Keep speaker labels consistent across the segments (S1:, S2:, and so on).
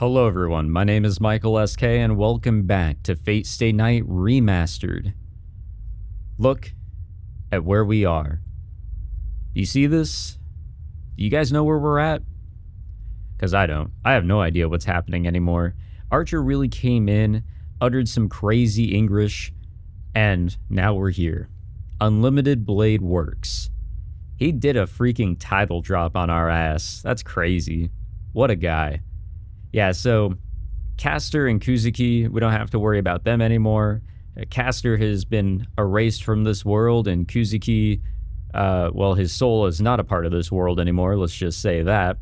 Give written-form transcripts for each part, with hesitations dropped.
S1: Hello everyone, my name is Michael SK and welcome back to Fate Stay Night Remastered. Look at where we are. You see this? Do you guys know where we're at? Because I don't. I have no idea what's happening anymore. Archer really came in, uttered some crazy English, and now we're here. Unlimited Blade Works. He did a freaking title drop on our ass. That's crazy. What a guy. Yeah, so Caster and Kuzuki, we don't have to worry about them anymore. Caster has been erased from this world, and Kuzuki, well, his soul is not a part of this world anymore, let's just say that.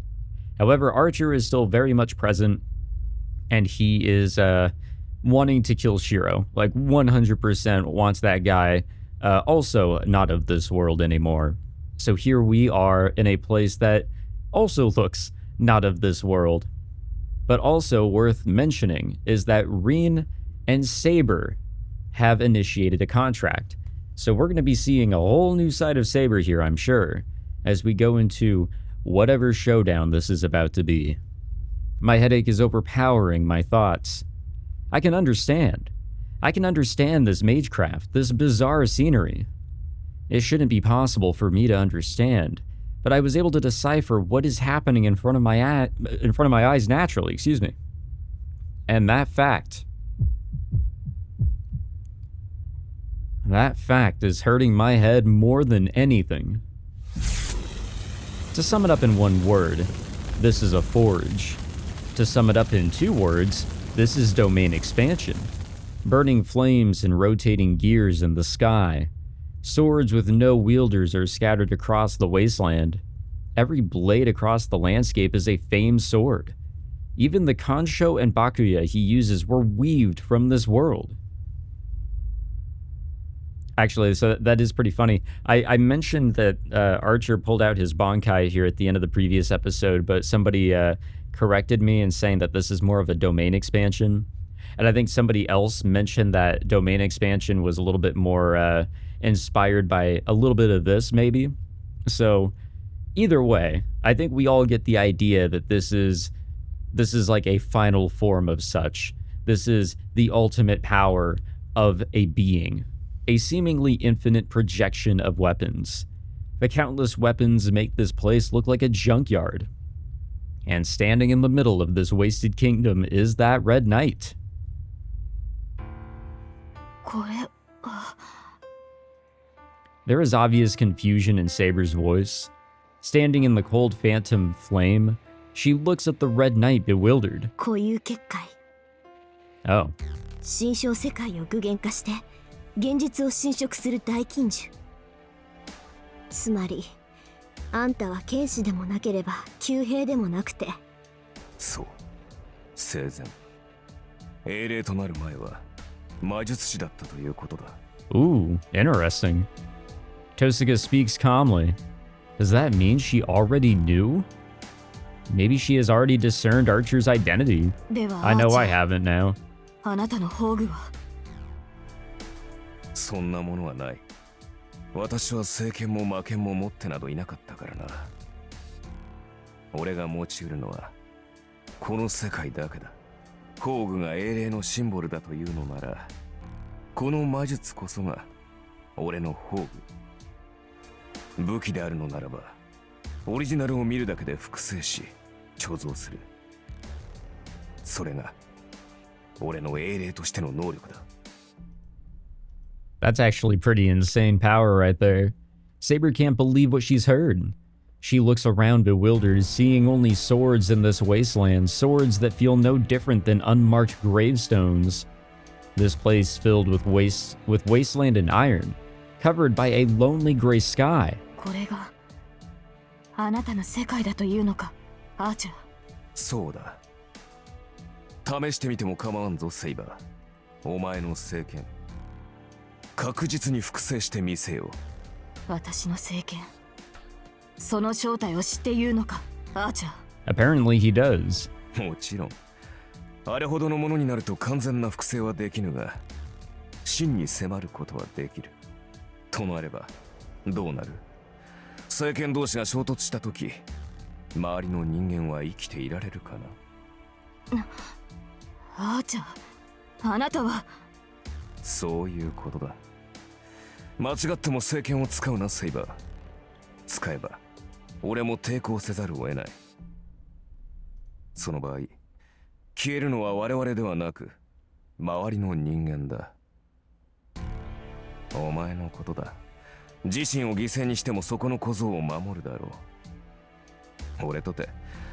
S1: However, Archer is still very much present, and he is wanting to kill Shirou. Like, 100% wants that guy, also not of this world anymore. So here we are in a place that also looks not of this world. But also worth mentioning is that Rin and Saber have initiated a contract. So we're going to be seeing a whole new side of Saber here, I'm sure, as we go into whatever showdown this is about to be. My headache is overpowering my thoughts. I can understand. I can understand this magecraft, this bizarre scenery. It shouldn't be possible for me to understand, but I was able to decipher what is happening in front of my eyes naturally, excuse me. And that fact is hurting my head more than anything. To sum it up in one word, this is a forge. To sum it up in two words, this is domain expansion. Burning flames and rotating gears in the sky. Swords with no wielders are scattered across the wasteland. Every blade across the landscape is a famed sword. Even the Kansho and Bakuya he uses were weaved from this world. Actually, so that is pretty funny. I mentioned that Archer pulled out his Bankai here at the end of the previous episode, but somebody corrected me in saying that this is more of a domain expansion. And I think somebody else mentioned that domain expansion was a little bit more inspired by a little bit of this, maybe. So either way, I think we all get the idea that this is like a final form of such. This is the ultimate power of a being, a seemingly infinite projection of weapons. The countless weapons make this place look like a junkyard. And standing in the middle of this wasted kingdom is that Red Knight. There is obvious confusion in Saber's voice. Standing in the cold phantom flame, she looks at the Red Knight bewildered. Oh.
S2: 心象世界を具現化して現実を侵食する大禁獣。つまり、あんたは剣士でもなければ弓兵でもなくて。
S3: そう、生前。英霊となる前は魔術師だったということだ。
S1: Ooh, interesting. Tosuga speaks calmly. Does that mean she already knew? Maybe she has already discerned Archer's identity. I know I haven't now.
S2: あなたの宝具は
S3: そんなものはない。私は聖剣も魔剣も持ってなどいなかったからな。俺が持ち得るのはこの世界だけだ。宝具が英霊のシンボルだというのなら、この魔術こそが俺の宝具。武器であるのならば、オリジナルを見るだけで複製し、貯蔵する。それが俺の英霊としての能力だ。
S1: That's actually pretty insane power right there. Saber can't believe what she's heard. She looks around bewildered, seeing only swords in this wasteland, swords that feel no different than unmarked gravestones. This place filled with wasteland and iron, covered by a lonely gray sky.
S2: これがあなたの世界だというのか、アーチャー。
S3: そうだ。試してみても構わんぞ、セイバー。お前の聖剣。確実に複製してみせよ。
S2: 私の聖剣。その正体を知って言うのか、アーチャー。
S1: Apparently he does.
S3: もちろん。あれほどのものになると完全な複製はできぬが、真に迫ることはできる。となれば、どうなる？聖剣同士が衝突したとき、周りの人間は生きていられるかな？
S2: チャー、あなたは。
S3: そういうことだ。間違っても聖剣を使うな、セイバー。使えば俺も抵抗せざるを得ない。その場合消えるのは我々ではなく周りの人間だ。お前のことだ。自身を犠牲にしてもそこの小僧を守るだろう。俺とて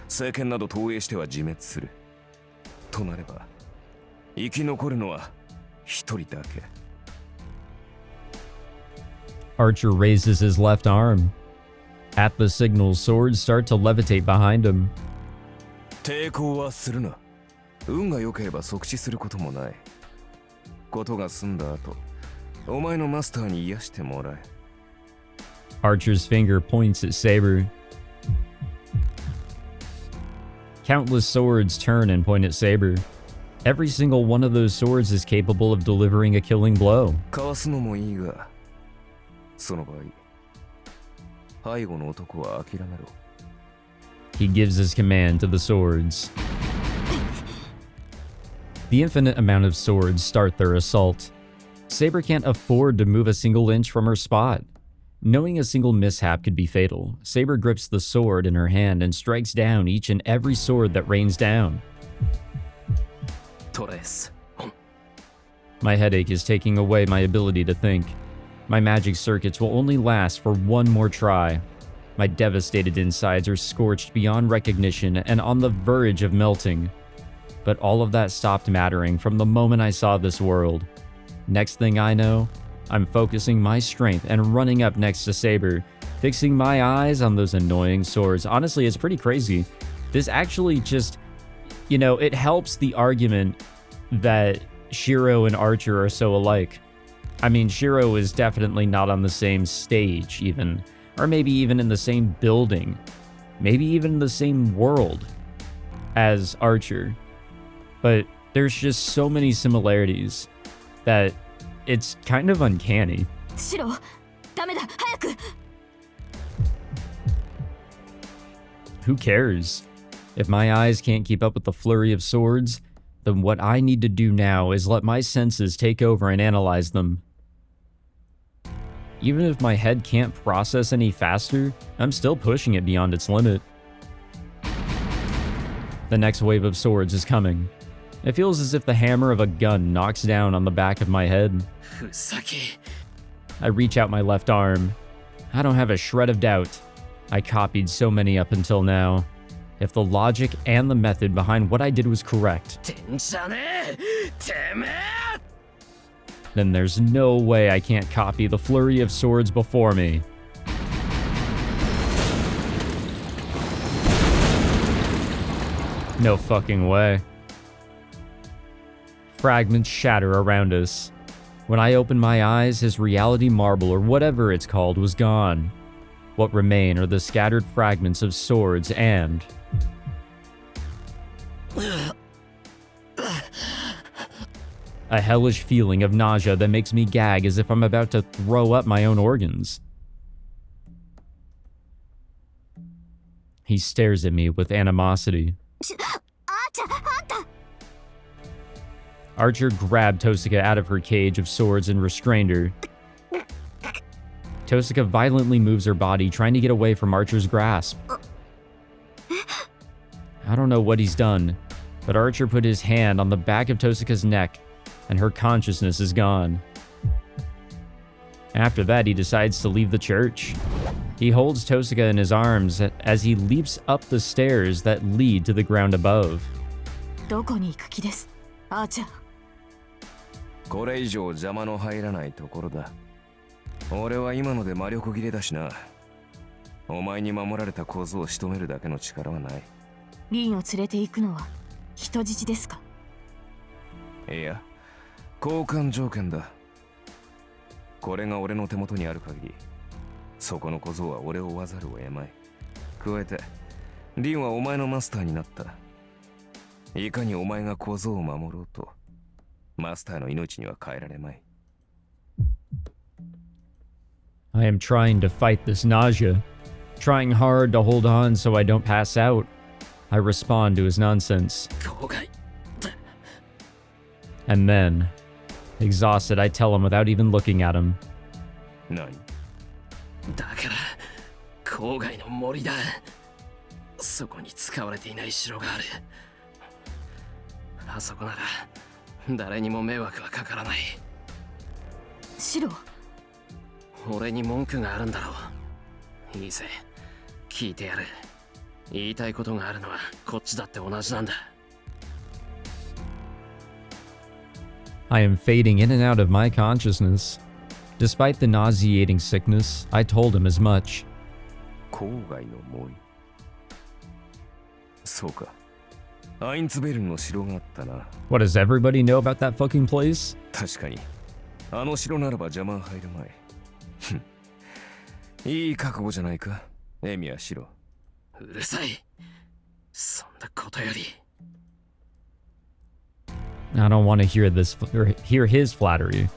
S3: 聖剣など投影しては自滅するとなれば生き残るのは一人だけ。
S1: Archer raises his left arm. At the signal, swords start to levitate behind him.
S3: 抵抗はするな。運が良ければ即死することもない。ことが済んだ後、お前のマスターに癒してもらえ。
S1: Archer's finger points at Saber. Countless swords turn and point at Saber. Every single one of those swords is capable of delivering a killing blow.
S3: かわすのもいいが、その場合、背後の男は諦めろ。
S1: He gives his command to the swords. The infinite amount of swords start their assault. Saber can't afford to move a single inch from her spot. Knowing a single mishap could be fatal, Saber grips the sword in her hand and strikes down each and every sword that rains down. My headache is taking away my ability to think. My magic circuits will only last for one more try. My devastated insides are scorched beyond recognition and on the verge of melting. But all of that stopped mattering from the moment I saw this world. Next thing I know, I'm focusing my strength and running up next to Saber, fixing my eyes on those annoying swords. Honestly, it's pretty crazy. This actually just, you know, it helps the argument that Shirou and Archer are so alike. I mean, Shirou is definitely not on the same stage even, or maybe even in the same building, maybe even the same world as Archer. But there's just so many similarities that it's kind of uncanny.
S2: Shirou, ダメだ、早く。
S1: Who cares? If my eyes can't keep up with the flurry of swords, then what I need to do now is let my senses take over and analyze them. Even if my head can't process any faster, I'm still pushing it beyond its limit. The next wave of swords is coming. It feels as if the hammer of a gun knocks down on the back of my head. I reach out my left arm. I don't have a shred of doubt. I copied so many up until now. If the logic and the method behind what I did was correct, then there's no way I can't copy the flurry of swords before me. No fucking way. Fragments shatter around us. When I opened my eyes, his reality marble, or whatever it's called, was gone. What remain are the scattered fragments of swords and... a hellish feeling of nausea that makes me gag as if I'm about to throw up my own organs. He stares at me with animosity. Archer grabbed Tosuka out of her cage of swords and restrained her. Tosuka violently moves her body, trying to get away from Archer's grasp. I don't know what he's done, but Archer put his hand on the back of Tosuka's neck, and her consciousness is gone. After that, he decides to leave the church. He holds Tosuka in his arms as he leaps up the stairs that lead to the ground above.
S2: どこに行く気です、アーチャー。
S3: これ以上邪魔の入らないところだ。俺は今ので魔力切れだしな。お前に守られた小僧を仕留めるだけの力はない。
S2: リンを連れて行くのは人質ですか？
S3: いや、交換条件だ。これが俺の手元にある限り、そこの小僧は俺を追わざるを得まい。加えて、リンはお前のマスターになった。いかにお前が小僧を守ろうと、マスターの命には変えられまい。
S1: I am trying to fight this nausea, trying hard to hold on so I don't pass out. I respond to his nonsense. And then, exhausted, I tell him without even looking at him.
S3: 何？
S4: だから郊外の森だ。そこに使われていない城がある。あそこなら誰にも迷惑はかからない。
S2: シロ、
S4: 俺に文句があるんだろう。いいぜ、聞いてやる。言いたいことがあるのはこっちだって同じなんだ。
S1: I am fading in and out of my consciousness. Despite the nauseating sickness, I told him as much.
S3: 郊外の森。そうか。アインツベルンの城があったな。
S1: What, does everybody know about that fucking place?
S3: 確かに。あの城ならば邪魔入るまい。いい覚悟じゃないか、エミヤシロ。
S4: うるさい。そんなことより。
S1: I don't want to hear this or hear his flattery.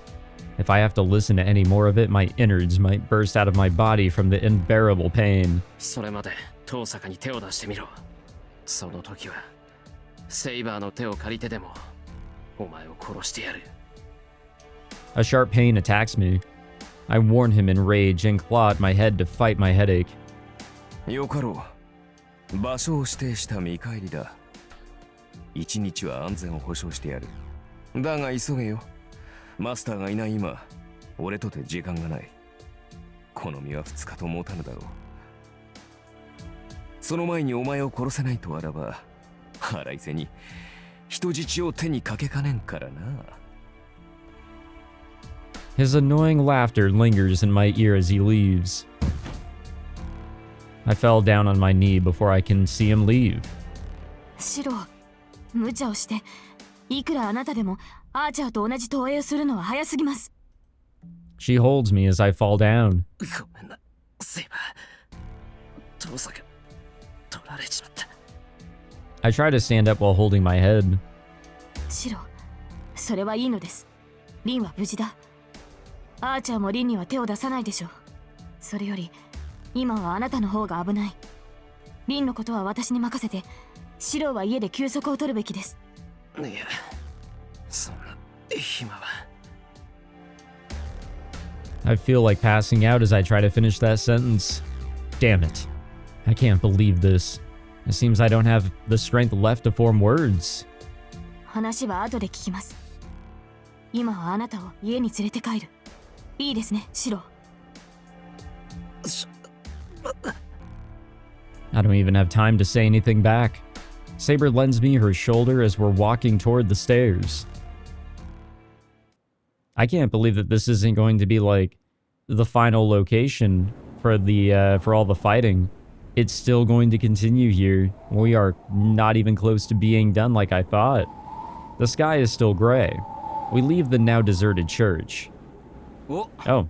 S1: If I have to listen to any more of it, my innards might burst out of my body from the unbearable pain.
S4: それまで遠坂に手を出してみろ。その時はセイバーの手を借りてでもお前を殺してやる。
S1: A sharp pain attacks me. I warn him in rage and claw at my head to fight my headache.
S3: よかろう。場所を指定した見返りだ。一日は安全を保証してやる。だが急げよ。マスターがいない今、俺とて時間がない。この身は2日と持たぬだろう。その前にお前を殺せないとあらば、腹いせに人質を手にかけかねんからな。
S1: His annoying laughter lingers in my ear as he leaves. I fell down on my knee before I can see him leave.
S2: シロ、無茶をして、いくらあなたでもアーチャーと同じ投影をするのは早すぎます。
S1: She holds me as I fall down.
S4: ごめんな、セイバー。遠坂取られちまった。
S1: I try to stand up while holding my head.
S2: シロ、それはいいのです。リンは無事だ。アーチャーもリンには手を出さないでしょう。それより、今はあなたの方が危ない。リンのことは私に任せて、シロは家で休息を取るべきです。
S4: いや、そんな暇は。
S1: I feel like passing out as I try to finish that sentence. Damn it. I can't believe this. It seems I don't have the strength left to form words.
S2: 話は後で聞きます。今はあなたを家に連れて帰る。いいですね、シロ。
S1: I don't even have time to say anything back. Saber lends me her shoulder as we're walking toward the stairs. I can't believe that this isn't going to be like the final location for all the fighting. It's still going to continue here. We are not even close to being done like I thought. The sky is still gray. We leave the now deserted church. Oh.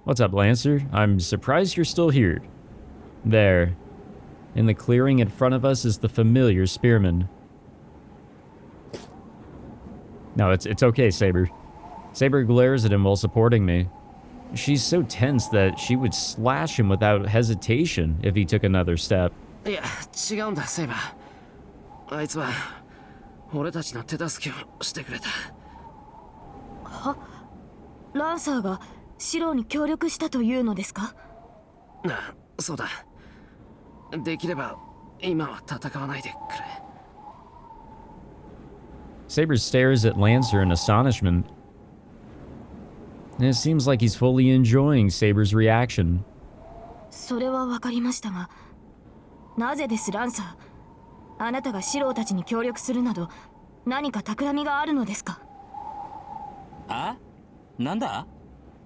S1: What's up, Lancer? I'm surprised you're still here. There. In the clearing in front of us is the familiar spearman. No, it's okay, Saber. Saber glares at him while supporting me. She's so tense that she would slash him without hesitation if he took another step.
S4: いや、違うんだ、セイバー。あいつは俺たちの手助けをしてくれた。
S2: は？ランサーがシロに協力したというのですか？
S4: あ、そうだ。できれば今は戦わないでくれ。
S1: Saber stares at Lancer in astonishment. And it seems like he's fully enjoying Saber's reaction.
S2: それはわかりましたが、なぜですランサー？あなたがシローたちに協力するなど何か企みがあるのですか？
S5: あ？なんだ？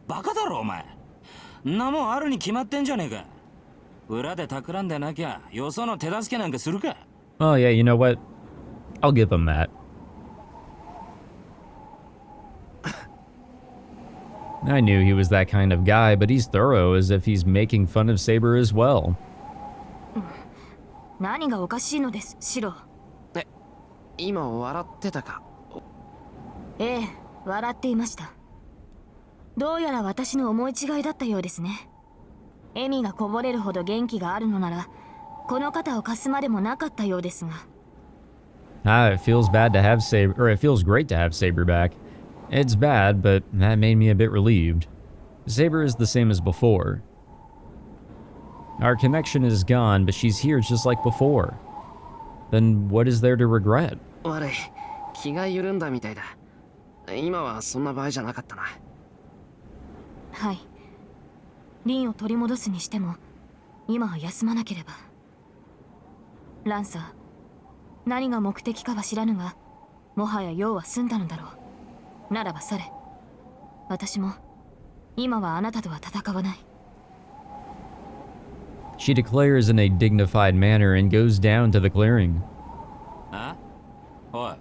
S5: バカだろお前。んなもんあるに決まってんじゃねえか。裏で企んでなきゃよその手助けなんかするか。
S1: Oh yeah, you know what? I'll give him that. I knew he was that kind of guy, but he's thorough as if he's making fun of Saber as well.
S2: 何がおかしいのです、シロ。
S4: 今笑ってたか？
S2: ええ、笑っていました。どうやら私の思い違いだったようですね。笑みがこぼれるほど元気があるのなら、この肩を貸すまでもなかったようですが。
S1: It feels bad to have Saber, or it feels great to have Saber back. It's bad, but that made me a bit relieved. Saber is the same as before. Our connection is gone, but she's here just like before. Then what is there to regret?
S4: 悪い、気が緩んだみたいだ。今はそんな場合じゃなかったな。
S2: はい。リンを取り戻すにしても、今は休まなければ。ランサー、何が目的かは知らぬが、もはや用は済んだのだろう。ならばそれ。私も、今はあなたとは戦わない。
S1: She declares in a dignified manner and goes down to the clearing.
S5: あ？おい。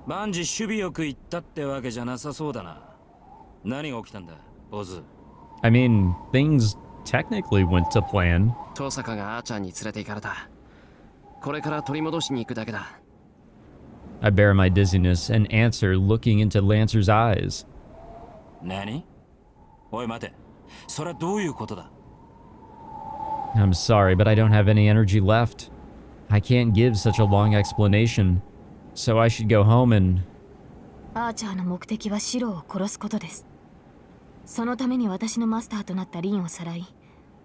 S5: 万事守備よく言ったってわけじゃなさそうだな。何が起きたんだ、ボズ。
S1: I mean, things technically went to plan.
S4: トサカがアーチャーに連れて行かれた。これから取り戻しに行くだけだ。
S1: I bear my dizziness and answer looking into Lancer's eyes.
S5: 何？おい待て。それはどういうことだ？
S1: I'm sorry, but I don't have any energy left. I can't give such a long explanation, so I should go home and...
S2: アーチャーの目的はシロを殺すことです。そのために私のマスターとなったリンをさらい、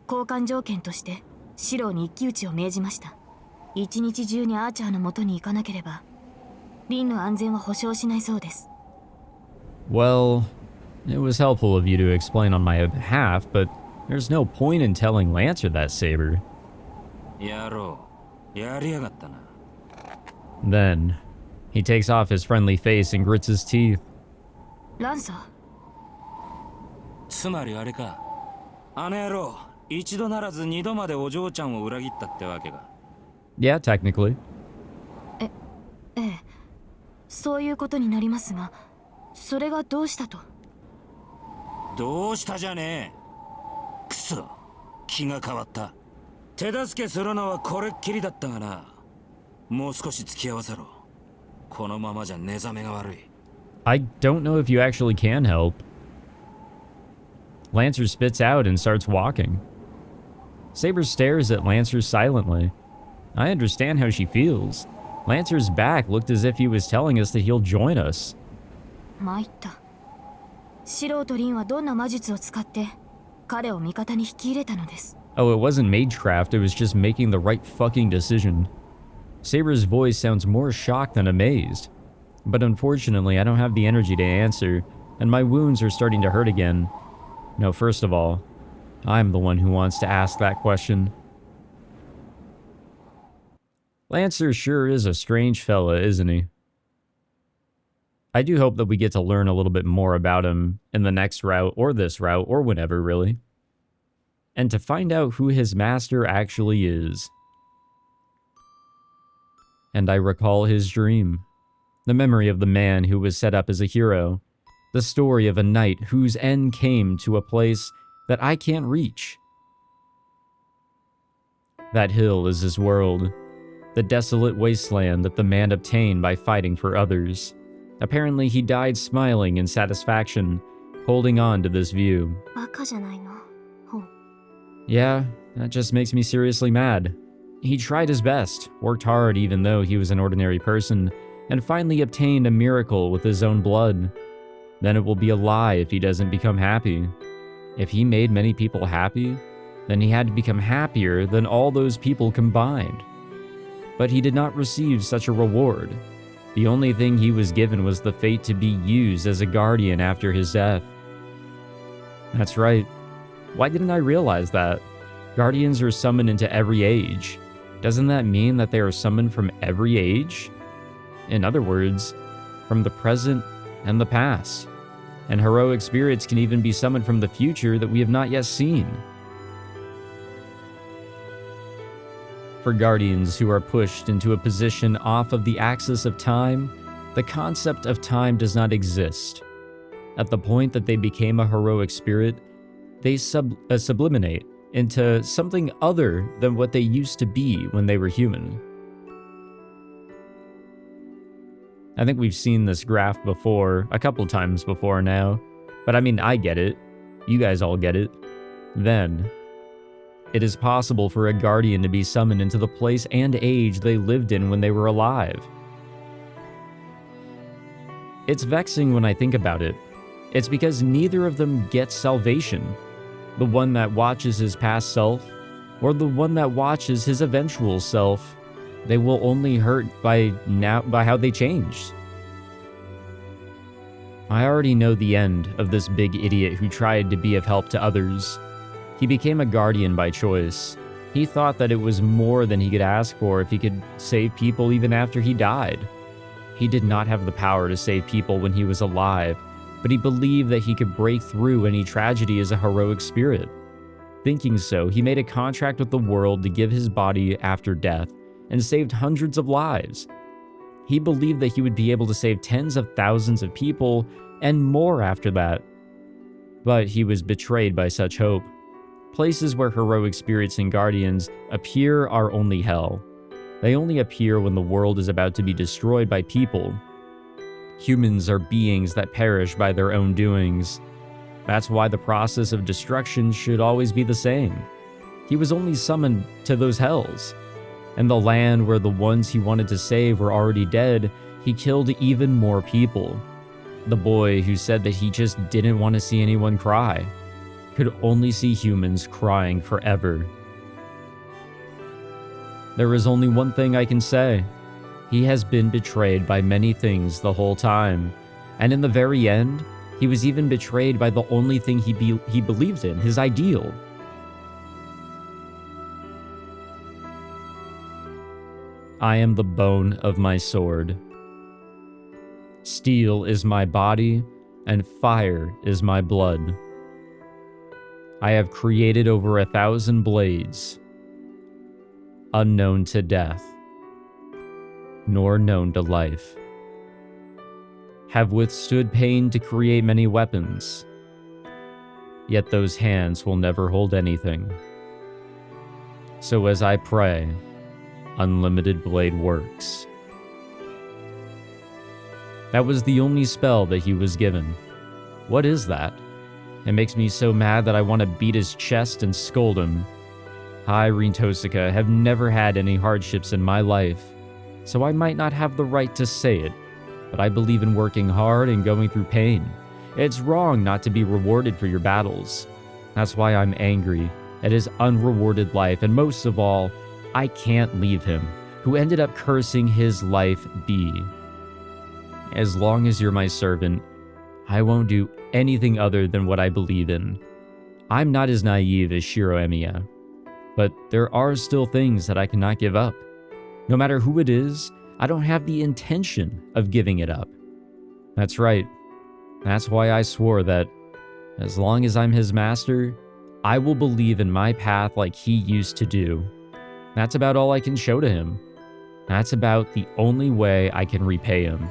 S2: 交換条件としてシロに一騎打ちを命じました。一日中にアーチャーの元に行かなければ、リンの安全は保証しないそうです。
S1: Well, it was helpful of you to explain on my behalf, but there's no point in telling Lancer that, Saber.
S5: やろう。やりやがったな。
S1: Then, he takes off his friendly face and grits his teeth.
S2: ランサー。
S5: つまりあれか。あの野郎、一度ならず二度までお嬢ちゃんを裏切ったってわけか。
S1: Yeah, technically.
S2: ええ、そういうことになりますが、それがどうしたと。
S5: どうしたじゃねえ。くそ、気が変わった。手助けするのはこれっきりだったがな。もう少し付き合わせろ。このままじゃ寝覚めが悪い。
S1: I don't know if you actually can help. Lancer spits out and starts walking. Saber stares at Lancer silently. I understand how she feels. Lancer's back looked as if he was telling us that he'll join us.
S2: 参った。シロとリンはどんな魔術を使って彼を味方に引き入れたのです。
S1: Oh, it wasn't magecraft, it was just making the right fucking decision. Saber's voice sounds more shocked than amazed. But unfortunately, I don't have the energy to answer, and my wounds are starting to hurt again. No, first of all, I'm the one who wants to ask that question. Lancer sure is a strange fella, isn't he? I do hope that we get to learn a little bit more about him in the next route, or this route, or whenever, really. And to find out who his master actually is. And I recall his dream. The memory of the man who was set up as a hero. The story of a knight whose end came to a place that I can't reach. That hill is his world. The desolate wasteland that the man obtained by fighting for others. Apparently he died smiling in satisfaction, holding on to this view.
S2: バカじゃないの。
S1: Yeah, that just makes me seriously mad. He tried his best, worked hard even though he was an ordinary person, and finally obtained a miracle with his own blood. Then it will be a lie if he doesn't become happy. If he made many people happy, then he had to become happier than all those people combined. But he did not receive such a reward. The only thing he was given was the fate to be used as a guardian after his death. That's right. Why didn't I realize that? Guardians are summoned into every age. Doesn't that mean that they are summoned from every age? In other words, from the present and the past. And heroic spirits can even be summoned from the future that we have not yet seen. For guardians who are pushed into a position off of the axis of time, the concept of time does not exist. At the point that they became a heroic spirit, they sublimate into something other than what they used to be when they were human. I think we've seen this graph before, a couple times before now, but I mean, I get it. You guys all get it. Then, it is possible for a guardian to be summoned into the place and age they lived in when they were alive, It's vexing when I think about it. It's because neither of them gets salvation. The one that watches his past self, or the one that watches his eventual self, they will only hurt by how they changed. I already know the end of this big idiot who tried to be of help to others. He became a guardian by choice. He thought that it was more than he could ask for if he could save people even after he died. He did not have the power to save people when he was alive, but he believed that he could break through any tragedy as a heroic spirit. Thinking so, he made a contract with the world to give his body after death and saved hundreds of lives. He believed that he would be able to save tens of thousands of people and more after that. But he was betrayed by such hope. Places where heroic spirits and guardians appear are only hell. They only appear when the world is about to be destroyed by people. Humans are beings that perish by their own doings. That's why the process of destruction should always be the same. He was only summoned to those hells. And the land where the ones he wanted to save were already dead, he killed even more people. The boy who said that he just didn't want to see anyone cry could only see humans crying forever. There is only one thing I can say. He has been betrayed by many things the whole time, and in the very end, he was even betrayed by the only thing he believed in, his ideal. I am the bone of my sword. Steel is my body, and fire is my blood. I have created over 1,000 blades, unknown to death, nor known to life. Have withstood pain to create many weapons, yet those hands will never hold anything. So as I pray, unlimited blade works. That was the only spell that he was given. What is that? It makes me so mad that I want to beat his chest and scold him. I, Rintosika, have never had any hardships in my life, so I might not have the right to say it, but I believe in working hard and going through pain. It's wrong not to be rewarded for your battles. That's why I'm angry at his unrewarded life, and most of all, I can't leave him, who ended up cursing his life be. As long as you're my servant, I won't do anything other than what I believe in. I'm not as naive as Shirou Emiya, but there are still things that I cannot give up. No matter who it is, I don't have the intention of giving it up. That's right. That's why I swore that, as long as I'm his master, I will believe in my path like he used to do. That's about all I can show to him. That's about the only way I can repay him.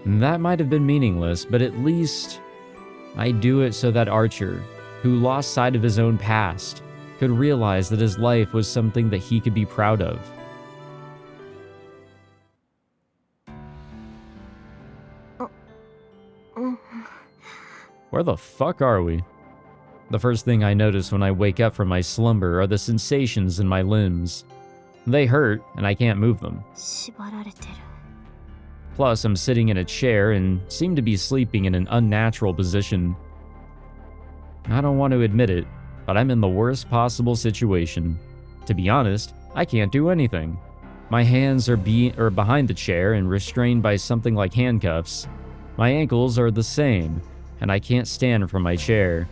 S1: And that might have been meaningless, but at least I do it so that Archer, who lost sight of his own past, could realize that his life was something that he could be proud of. Where the fuck are we? The first thing I notice when I wake up from my slumber are the sensations in my limbs. They hurt, and I can't move them. Plus, I'm sitting in a chair and seem to be sleeping in an unnatural position. I don't want to admit it, but I'm in the worst possible situation. To be honest, I can't do anything. My hands are behind the chair and restrained by something like handcuffs. My ankles are the same, and I can't stand from my chair.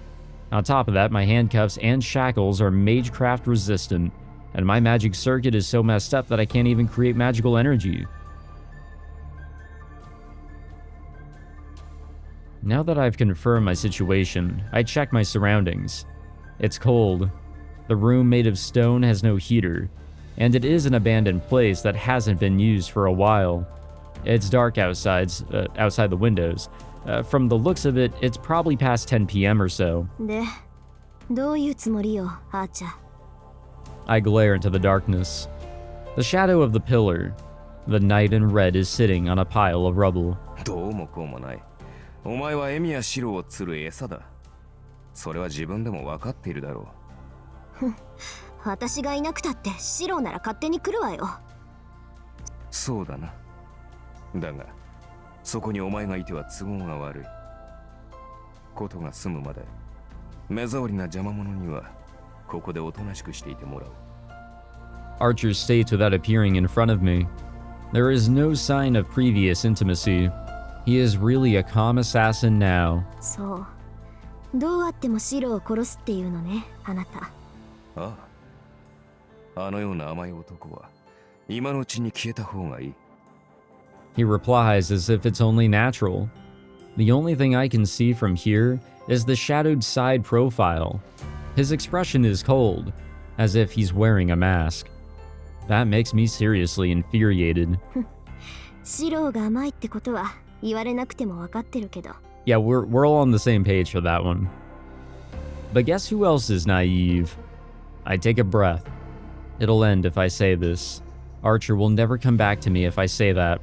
S1: On top of that, my handcuffs and shackles are magecraft resistant, and my magic circuit is so messed up that I can't even create magical energy. Now that I've confirmed my situation, I check my surroundings. It's cold. The room made of stone has no heater, and it is an abandoned place that hasn't been used for a while. It's dark outside the windows. From the looks of it, it's probably past 10 p.m. or so. I glare into the darkness. The shadow of the pillar, the knight in red, is sitting on a pile of rubble.
S3: どうもこうもない。お前はエミヤシロを釣る餌だ。それは自分でも分かっているだろう。
S2: 私がいなくたってシロなら勝手に来るわよ。
S3: そうだな。だが、そこにお前がいては都合が悪い。ことが済むまで目障りな邪魔者にはここでおとなしくしていてもらう。
S1: Archer states without appearing in front of me. There is no sign of previous intimacy. He is really a calm assassin now.
S2: そう。どうあってもシロを殺すっていうのね、あなた。
S3: ああ。あのような甘い男は今のうちに消えた方がいい。
S1: He replies as if it's only natural. The only thing I can see from here is the shadowed side profile. His expression is cold, as if he's wearing a mask. That makes me seriously infuriated.
S2: シロが甘いってことは言われなくても分かってるけど。
S1: Yeah, we're all on the same page for that one. But guess who else is naive? I take a breath. It'll end if I say this. Archer will never come back to me if I say that.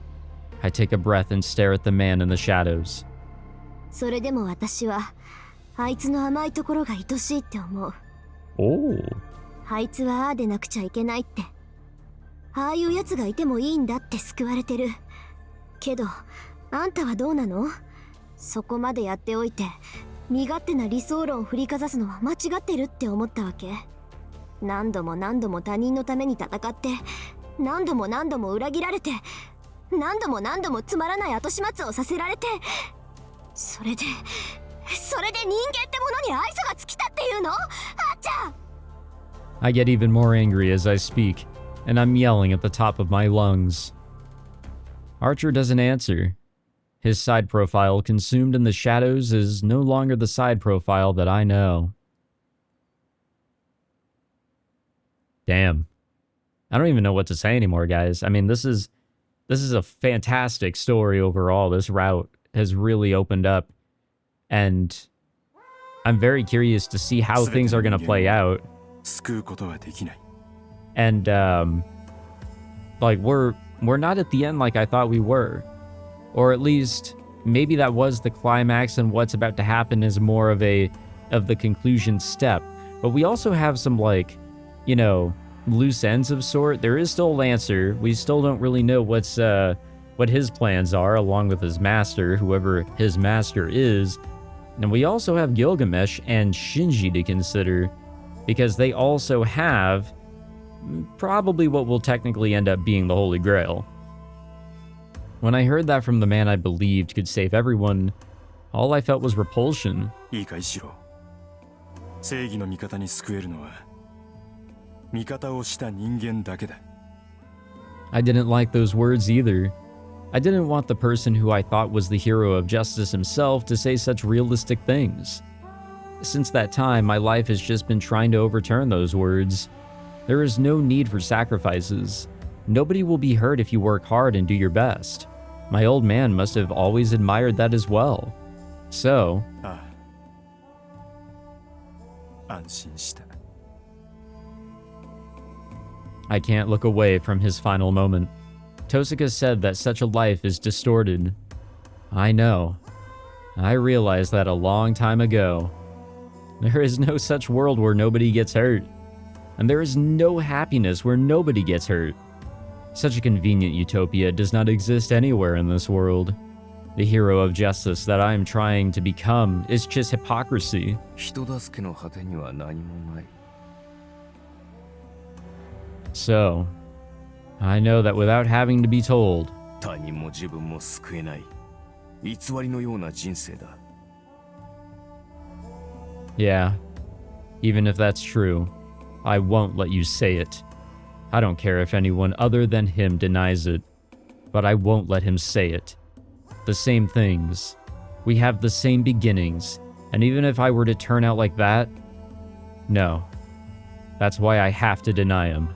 S1: I take a breath and stare at the man in the shadows.
S2: それでも私はあいつの甘いところが愛しいって思う。
S1: Oh.
S2: あいつはああでなくちゃいけないって。ああいうやつがいてもいいんだって救われてる。けど、あんたはどうなの？そこまでやっておいて、身勝手な理想論を振りかざすのは間違ってるって思ったわけ。何度も何度も他人のために戦って、何度も何度も裏切られて、何度も何度もつまらない後始末をさせられて、それで人間ってものに愛想が尽きたっていうの？あっちゃん！
S1: I get even more angry as I speak, and I'm yelling at the top of my lungs. Archer doesn't answer. His side profile consumed in the shadows is no longer the side profile that I know. Damn. I don't even know what to say anymore, guys. I mean, this is a fantastic story overall. This route has really opened up, and I'm very curious to see how things are going to play out. And like we're not at the end like I thought we were. Or at least maybe that was the climax, and what's about to happen is more of the conclusion step. But we also have some, like, you know, loose ends of sort. There is still Lancer. We still don't really know what his plans are, along with his master, whoever his master is. And we also have Gilgamesh and Shinji to consider, because they also have probably what will technically end up being the Holy Grail. When I heard that from the man I believed could save everyone, all I felt was repulsion.
S6: いいかいしろ。正義の味方に救えるのは味方をした人間だけだ。
S1: I didn't like those words either. I didn't want the person who I thought was the hero of justice himself to say such realistic things. Since that time, my life has just been trying to overturn those words. There is no need for sacrifices. Nobody will be hurt if you work hard and do your best. My old man must have always admired that as well. So,
S6: ああ、安心した。
S1: I can't look away from his final moment. Tosaka said that such a life is distorted. I know. I realized that a long time ago. There is no such world where nobody gets hurt. And there is no happiness where nobody gets hurt. Such a convenient utopia does not exist anywhere in this world. The hero of justice that I am trying to become is just hypocrisy.
S3: 人助けの果てには何もない。
S1: So, I know that without having to be told,
S3: 他人も自分も救えない偽りのような人生だ。
S1: yeah, even if that's true, I won't let you say it. I don't care if anyone other than him denies it, but I won't let him say it. The same things. We have the same beginnings, and even if I were to turn out like that, no. That's why I have to deny him,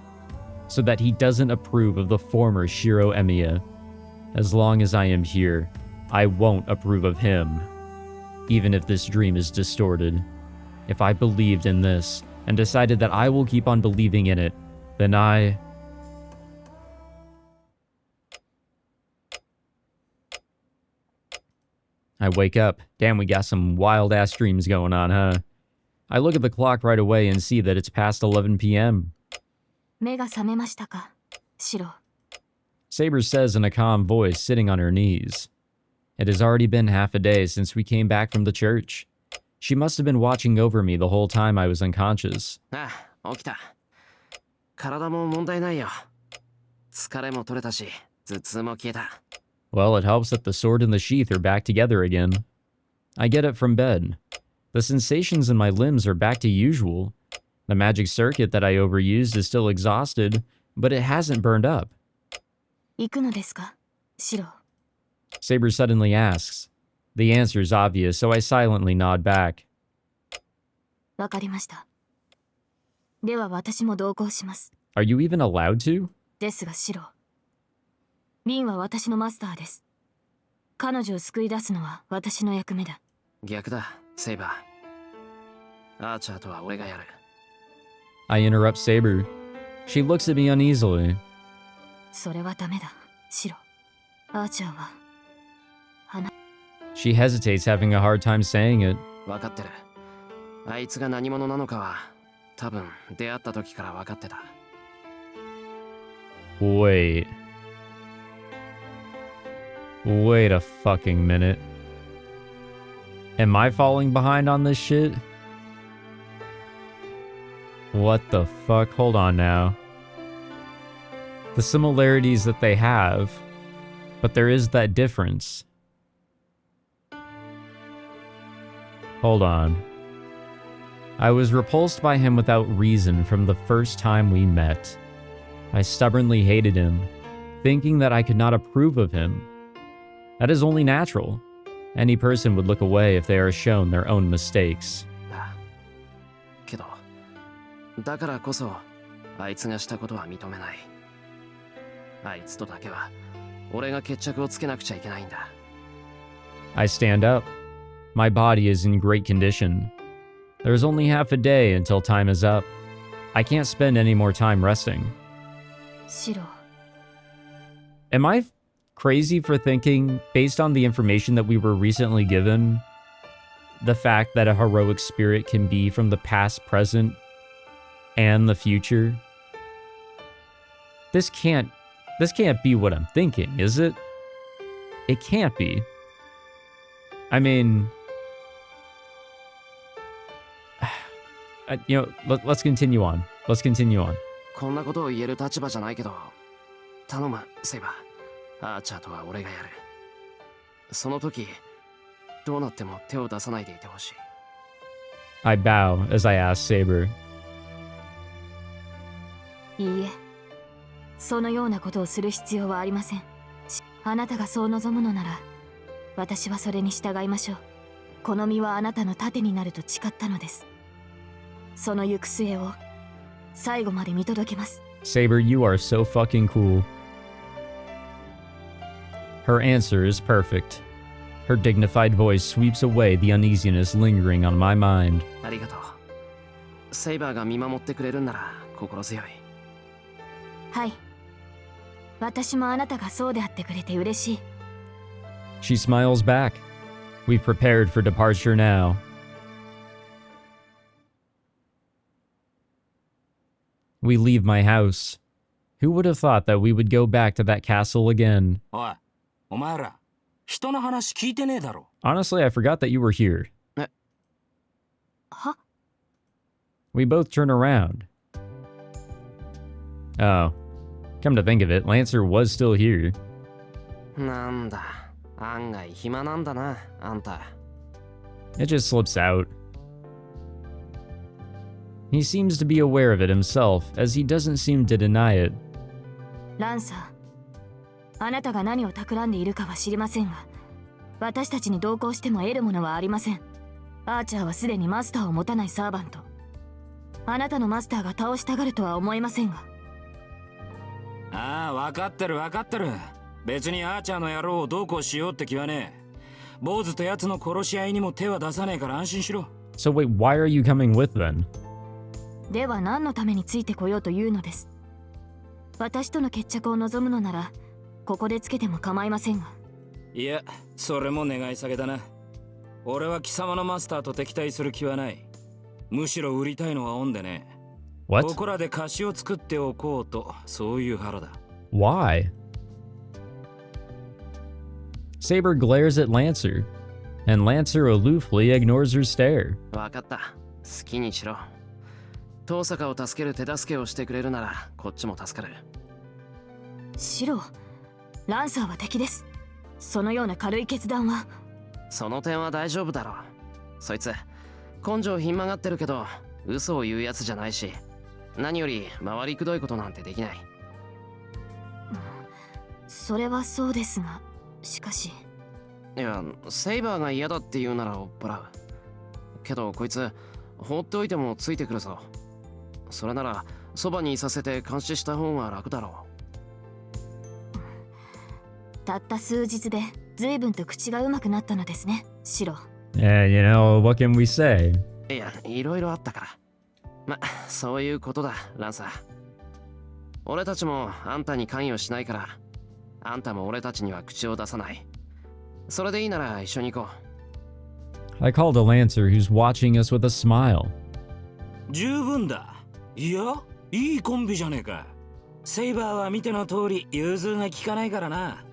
S1: so that he doesn't approve of the former Shirou Emiya. As long as I am here, I won't approve of him. Even if this dream is distorted. If I believed in this, and decided that I will keep on believing in it, then I wake up. Damn, we got some wild-ass dreams going on, huh? I look at the clock right away and see that it's past 11 p.m.
S2: 目が覚めましたか、シロ。
S1: Saber says in a calm voice, sitting on her knees. It has already been half a day since we came back from the church. She must have been watching over me the whole time I was unconscious.
S4: ああ、起きた。体も問題ないよ。疲れも取れたし、頭痛も消えた。
S1: Well, it helps that the sword and the sheath are back together again. I get up from bed. The sensations in my limbs are back to usual. The magic circuit that I overused is still exhausted, but it hasn't burned up.
S2: 行くのですか、シロ。
S1: Saber suddenly asks. The answer is obvious, so I silently nod back.
S2: わかりました。では私も同行します。
S1: Are you even allowed to?
S2: ですがシロ。リンは私のマスターです。彼女を救い出すのは私の役目だ。
S4: 逆だ、セイバー。アーチャーとは俺がやる。
S1: I interrupt Saber. She looks at me uneasily.
S2: それはダメだ、シロ。アーチャーは。
S1: She hesitates, having a hard time saying it.
S4: 分かってる。あいつが何者なのかは、多分出会った時から分かってた。
S1: Wait. Wait a fucking minute. Am I falling behind on this shit? What the fuck? Hold on now. The similarities that they have, but there is that difference. Hold on. I was repulsed by him without reason from the first time we met. I stubbornly hated him, thinking that I could not approve of him. That is only natural. Any person would look away if they are shown their own mistakes.
S4: けど、だからこそ、あいつがしたことは認めない。あいつとだけは、俺が決着をつけなくちゃいけないんだ。
S1: I stand up. My body is in great condition. There's only half a day until time is up. I can't spend any more time resting.
S2: シロ。
S1: Am I crazy for thinking, based on the information that we were recently given, the fact that a heroic spirit can be from the past, present, and the future? This can't be what I'm thinking, is it? It can't be. I mean, let's continue on. Let's continue on.
S4: こんなことを言える立場じゃないけど、頼む、セイバー。アーチャーとは俺がやる。その時、どうなっても手を出さないでいてほしい。
S1: I bow as I ask Saber.
S2: いいえ、そのようなことをする必要はありません。あなたがそう望むのなら、私はそれに従いましょう。この身はあなたの盾になると誓ったのです。その行く末を最後まで見届けます。
S1: Saber, you are so fucking cool. Her answer is perfect. Her dignified voice sweeps away the uneasiness lingering on my mind.
S4: ありがとう。セイバーが見守ってくれるんなら心強い。
S2: はい。私もあなたがそうであってくれて嬉しい。
S1: She smiles back. We've prepared for departure now. We leave my house. Who would have thought that we would go back to that castle again?
S5: おい、お前ら、人の話聞いてねえだろ。
S1: Honestly, I forgot that you were here.
S2: は？
S1: We both turn around. Oh. Come to think of it, Lancer was still here.
S4: なんだ、案外暇なんだな、あんた。
S2: It
S1: just slips out. He seems to be aware of it himself, as he doesn't seem to deny it.
S2: ランサー、あなたが何を企んでいるかは知りませんが、私たちに同行しても得るものはありません。アーチャーはすでにマスターを持たないサーバント。あなたのマスターが倒したがるとは思えませんが。
S5: ああ、分かってる分かってる。別にアーチャーの野郎をどうこうしようって気はねえ。坊主と奴の殺し合いにも手は出さねえから安心しろ。
S1: So wait, why are you coming with then?
S2: では何のためについてこようというのです。私との決着を望むのなら、ここでつけても構いませんが。
S5: いや、それも願い下げだな。俺は貴様のマスターと敵対する気はない。むしろ売りたいのはオンでね。
S1: What?
S5: ここらで貸しを作っておこうと、そういう腹だ。
S1: Why? Saber glares at Lancer, and Lancer aloofly ignores her stare.
S4: わかった。好きにしろ。遠坂を助ける手助けをしてくれるなら、こっちも助かる。
S2: シロ、ランサーは敵です。そのような軽い決断は。
S4: その点は大丈夫だろう。そいつ、根性ひん曲がってるけど、嘘を言うやつじゃないし、何より回りくどいことなんてできない。
S2: それはそうですが、しかし。
S4: いや、セイバーが嫌だって言うなら追っ払う。けどこいつ、放っておいてもついてくるぞ。それなら、そばにいさせて監視した方が楽だろ
S2: う。たった数日で随分と口がうまくなったのですね、シロ。
S1: Yeah, you know, what can we say?
S4: いや、いろいろあったから。ま、そういうことだ、ランサー。俺たちもあんたに関与しないから、あんたも俺たちには口を出さない。それでいいなら一緒に行こ
S1: う。I called a Lancer who's watching us with a smile.
S5: 十分だ。いや、いいコンビじゃねえか。セイバーは見ての通り融通が利かないからな。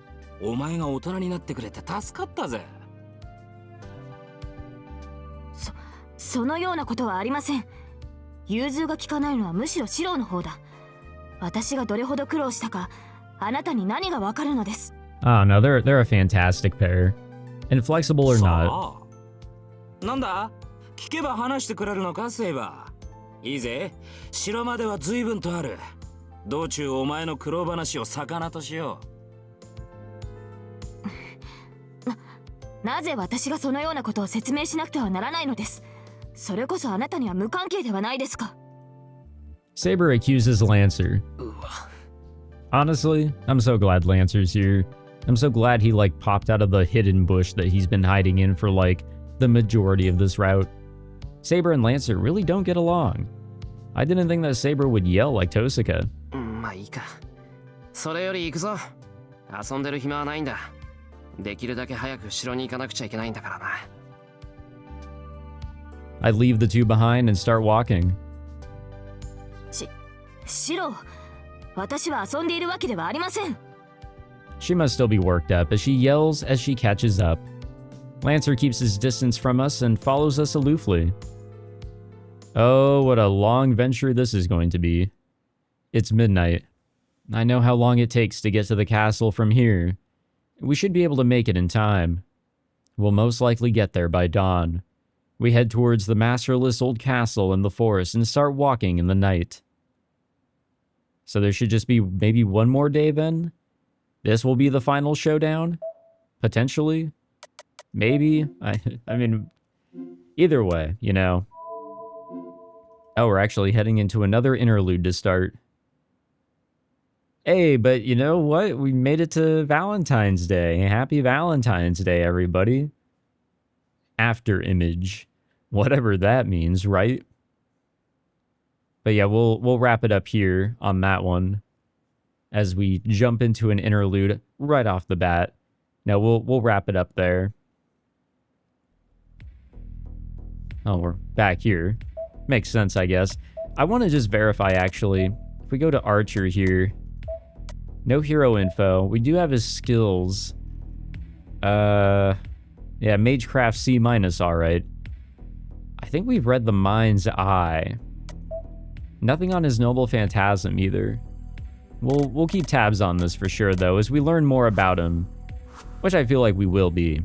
S5: お前が大人になってくれて助かったぜ。
S2: そのようなことはありません。融通が利かないのはむしろシローの方だ。私がどれほど苦労したか、あなたに何がわかるのです。
S1: Oh no, they're a fantastic pair. Inflexible or not.
S5: なんだ？聞けば話してくれるのか、セイバー。いいぜ。城までは随分とある。道中お前の苦労話を魚としよ
S2: う。なぜ私がそのようなことを説明しなくてはならないのです。それこそあなたには無関係ではないですか。
S1: Saber accuses Lancer. Honestly, I'm so glad Lancer's here. I'm so glad he like popped out of the hidden bush that he's been hiding in for like the majority of this route. Saber and Lancer really don't get along. I didn't think that Saber would yell like Tosaka.
S4: まあいいか。それより行くぞ。遊んでる暇はないんだ。できるだけ早く城に行かなくちゃいけないんだからな。
S1: I leave the two behind and start walking.
S2: シロ、私は遊んでいるわけではありません。
S1: She must still be worked up as she yells as she catches up. Lancer keeps his distance from us and follows us aloofly. Oh, what a long venture this is going to be. It's midnight. I know how long it takes to get to the castle from here. We should be able to make it in time. We'll most likely get there by dawn. We head towards the masterless old castle in the forest and start walking in the night. So there should just be maybe one more day then? This will be the final showdown? Potentially? Maybe? I mean, either way, you know. Oh, we're actually heading into another interlude to start. Hey, but you know what? We made it to Valentine's Day. Happy Valentine's Day, everybody. After image. Whatever that means, right? But yeah, we'll wrap it up here on that one as we jump into an interlude right off the bat. Now we'll wrap it up there. Oh, we're back here. Makes sense, I guess. I want to just verify, actually. If we go to Archer here, no hero info. We do have his skills. Yeah, magecraft C-, all right. I think we've read the Mind's Eye. Nothing on his Noble Phantasm either. We'll keep tabs on this for sure, though, as we learn more about him, which I feel like we will be.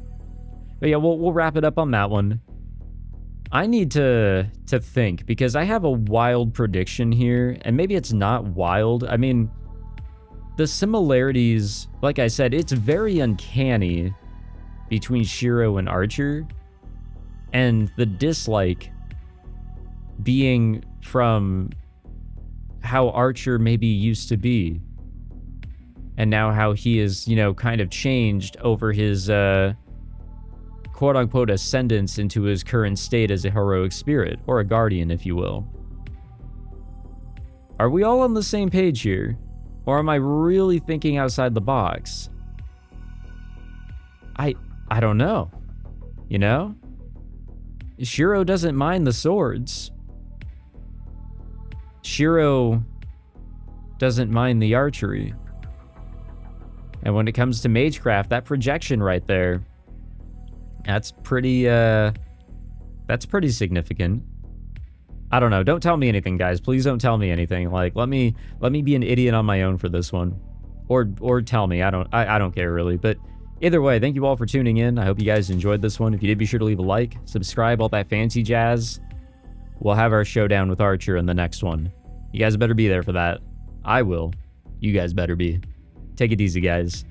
S1: But yeah, we'll wrap it up on that one. I need to think, because I have a wild prediction here, and maybe it's not wild. I mean, the similarities, like I said, it's very uncanny between Shirou and Archer, and the dislike being from how Archer maybe used to be, and now how he is, you know, kind of changed over his quote-unquote ascendance into his current state as a heroic spirit, or a guardian, if you will. Are we all on the same page here? Or am I really thinking outside the box? I don't know. You know? Shirou doesn't mind the swords. Shirou doesn't mind the archery. And when it comes to magecraft, that projection right there, that's pretty significant. I don't know. Don't tell me anything, guys. Please don't tell me anything. Like, let me be an idiot on my own for this one, or tell me. I don't care really. But either way, thank you all for tuning in. I hope you guys enjoyed this one. If you did, be sure to leave a like, subscribe, all that fancy jazz. We'll have our showdown with Archer in the next one. You guys better be there for that. I will. You guys better be. Take it easy, guys.